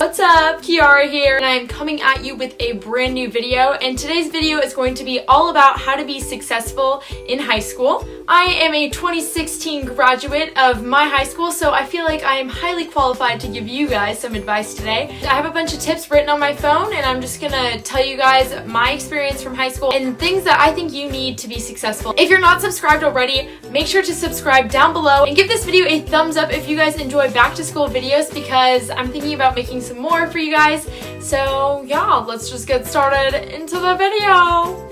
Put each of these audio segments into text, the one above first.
What's up? Kiara here, and I'm coming at you with a brand new video, and today's video is going to be all about how to be successful in high school. I am a 2016 graduate of my high school, so I feel like I am highly qualified to give you guys some advice today. I have a bunch of tips written on my phone, and I'm just gonna tell you guys my experience from high school and things that I think you need to be successful. If you're not subscribed already, make sure to subscribe down below and give this video a thumbs up if you guys enjoy back to school videos, because I'm thinking about making some more for you guys. So yeah, let's just get started into the video.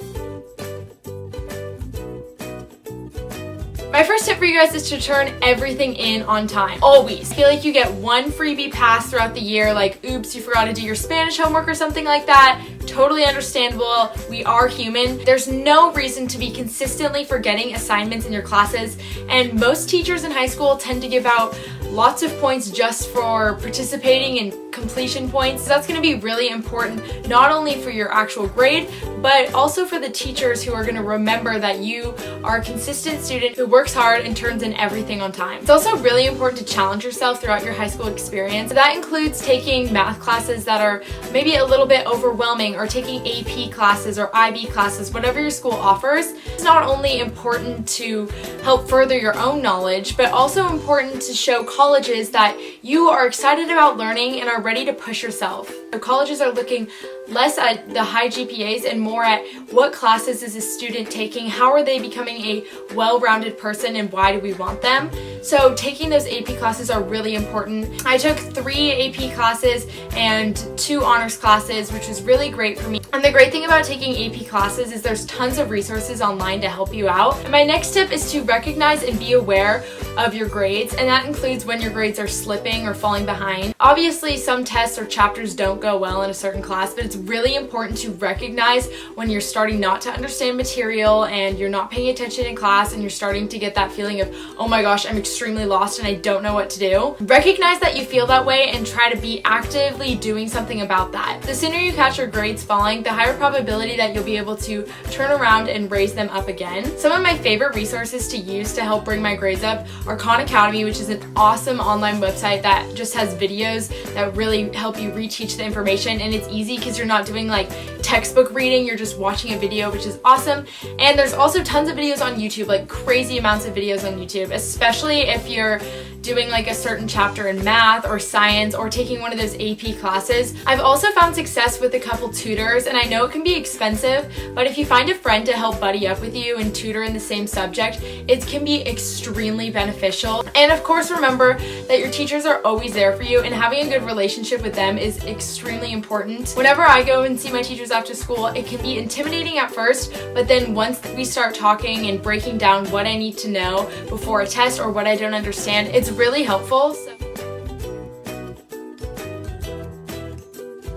My first tip for you guys is to turn everything in on time. Always. I feel like you get one freebie pass throughout the year, like oops, you forgot to do your Spanish homework or something like that. Totally understandable. We are human. There's no reason to be consistently forgetting assignments in your classes, and most teachers in high school tend to give out lots of points just for participating and completion points. So that's going to be really important, not only for your actual grade, but also for the teachers who are going to remember that you are a consistent student who works hard and turns in everything on time. It's also really important to challenge yourself throughout your high school experience. So that includes taking math classes that are maybe a little bit overwhelming, or taking AP classes or IB classes, whatever your school offers. It's not only important to help further your own knowledge, but also important to show colleges that you are excited about learning and are ready to push yourself. So colleges are looking less at the high GPAs and more at what classes is a student taking, how are they becoming a well-rounded person, and why do we want them. So taking those AP classes are really important. I took 3 AP classes and 2 honors classes, which was really great for me. And the great thing about taking AP classes is there's tons of resources online to help you out. And my next tip is to recognize and be aware of your grades, and that includes when your grades are slipping or falling behind. Obviously, some tests or chapters don't go well in a certain class, but it's really important to recognize when you're starting not to understand material and you're not paying attention in class and you're starting to get that feeling of, oh my gosh, I'm extremely lost and I don't know what to do. Recognize that you feel that way and try to be actively doing something about that. The sooner you catch your grades falling, the higher probability that you'll be able to turn around and raise them up again. Some of my favorite resources to use to help bring my grades up are Khan Academy, which is an awesome online website that just has videos that really help you reteach the information, and it's easy because you're not doing like textbook reading, you're just watching a video, which is awesome. And there's also tons of videos on YouTube, like crazy amounts of videos on YouTube, especially if you're doing like a certain chapter in math or science or taking one of those AP classes. I've also found success with a couple tutors, and I know it can be expensive, but if you find a friend to help buddy up with you and tutor in the same subject, it can be extremely beneficial. And of course, remember that your teachers are always there for you, and having a good relationship with them is extremely important. Whenever I go and see my teachers after school, it can be intimidating at first, but then once we start talking and breaking down what I need to know before a test or what I don't understand, it's really helpful.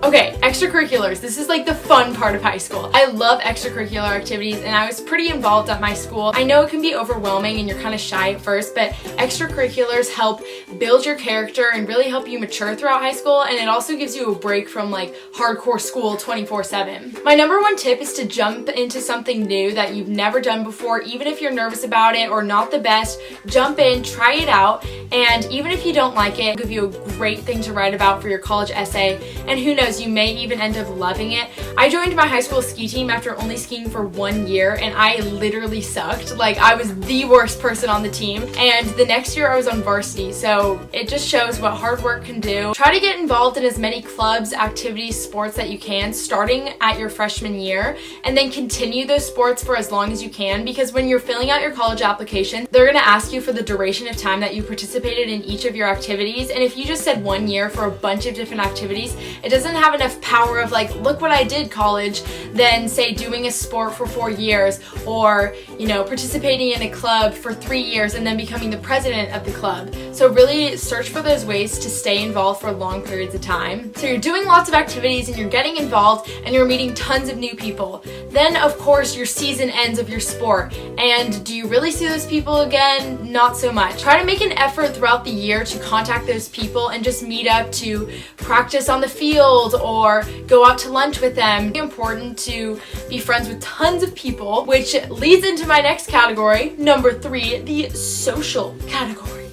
Okay, extracurriculars. This is like the fun part of high school. I love extracurricular activities, and I was pretty involved at my school. I know it can be overwhelming and you're kind of shy at first, but extracurriculars help build your character and really help you mature throughout high school, and it also gives you a break from like hardcore school 24/7. My number one tip is to jump into something new that you've never done before. Even if you're nervous about it or not the best, jump in, try it out, and even if you don't like it, it'll give you a great thing to write about for your college essay, and who knows, you may even end up loving it. I joined my high school ski team after only skiing for 1 year, and I literally sucked. Like, I was the worst person on the team, and the next year I was on varsity, so it just shows what hard work can do. Try to get involved in as many clubs, activities, sports that you can, starting at your freshman year, and then continue those sports for as long as you can, because when you're filling out your college application, they're gonna ask you for the duration of time that you participated in each of your activities, and if you just said 1 year for a bunch of different activities, it doesn't have enough power of like, look what I did, college, than say doing a sport for 4 years, or participating in a club for 3 years and then becoming the president of the club. So really search for those ways to stay involved for long periods of time. So you're doing lots of activities and you're getting involved and you're meeting tons of new people. Then of course your season ends of your sport, and do you really see those people again? Not so much. Try to make an effort throughout the year to contact those people and just meet up to practice on the field or go out to lunch with them. It's important to be friends with tons of people, which leads into my next category, number 3, the social category.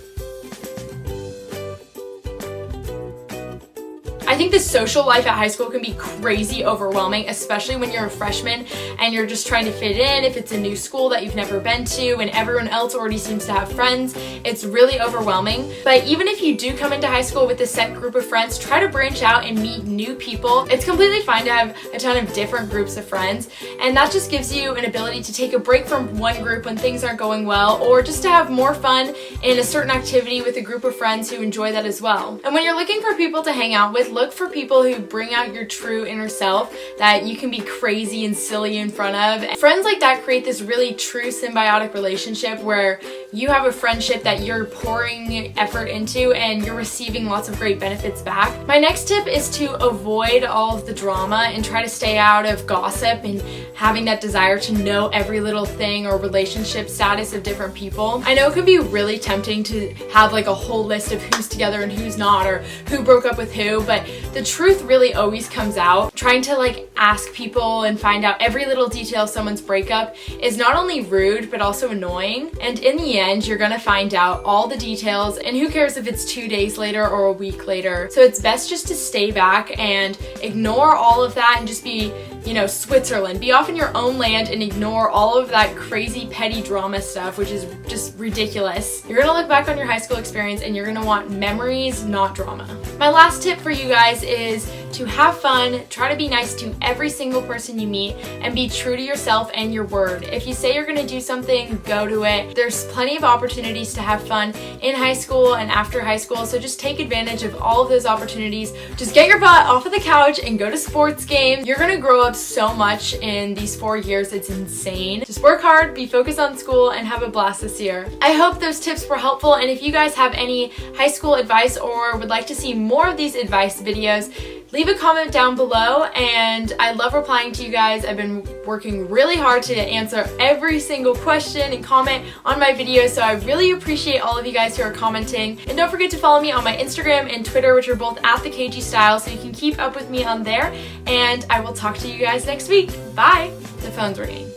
I think think the social life at high school can be crazy overwhelming, especially when you're a freshman and you're just trying to fit in. If it's a new school that you've never been to and everyone else already seems to have friends, it's really overwhelming. But even if you do come into high school with a set group of friends, try to branch out and meet new people. It's completely fine to have a ton of different groups of friends, and that just gives you an ability to take a break from one group when things aren't going well, or just to have more fun in a certain activity with a group of friends who enjoy that as well. And when you're looking for people to hang out with, look for people who bring out your true inner self that you can be crazy and silly in front of. And friends like that create this really true symbiotic relationship where you have a friendship that you're pouring effort into and you're receiving lots of great benefits back. My next tip is to avoid all of the drama and try to stay out of gossip and having that desire to know every little thing or relationship status of different people. I know it can be really tempting to have like a whole list of who's together and who's not, or who broke up with who, but the truth really always comes out. Trying to like ask people and find out every little detail of someone's breakup is not only rude but also annoying, and in the end you're gonna find out all the details, and who cares if it's 2 days later or a week later. So it's best just to stay back and ignore all of that and just be, you know, Switzerland. Be off in your own land and ignore all of that crazy petty drama stuff, which is just ridiculous. You're gonna look back on your high school experience and you're gonna want memories, not drama. My last tip for you guys is to have fun, try to be nice to every single person you meet, and be true to yourself and your word. If you say you're gonna do something, go to it. There's plenty of opportunities to have fun in high school and after high school, so just take advantage of all of those opportunities. Just get your butt off of the couch and go to sports games. You're gonna grow up so much in these 4 years, it's insane. Just work hard, be focused on school, and have a blast this year. I hope those tips were helpful, and if you guys have any high school advice or would like to see more of these advice videos, leave a comment down below, and I love replying to you guys. I've been working really hard to answer every single question and comment on my videos, so I really appreciate all of you guys who are commenting. And don't forget to follow me on my Instagram and Twitter, which are both at the KG Style, so you can keep up with me on there, and I will talk to you guys next week. Bye! The phone's ringing.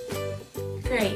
Great.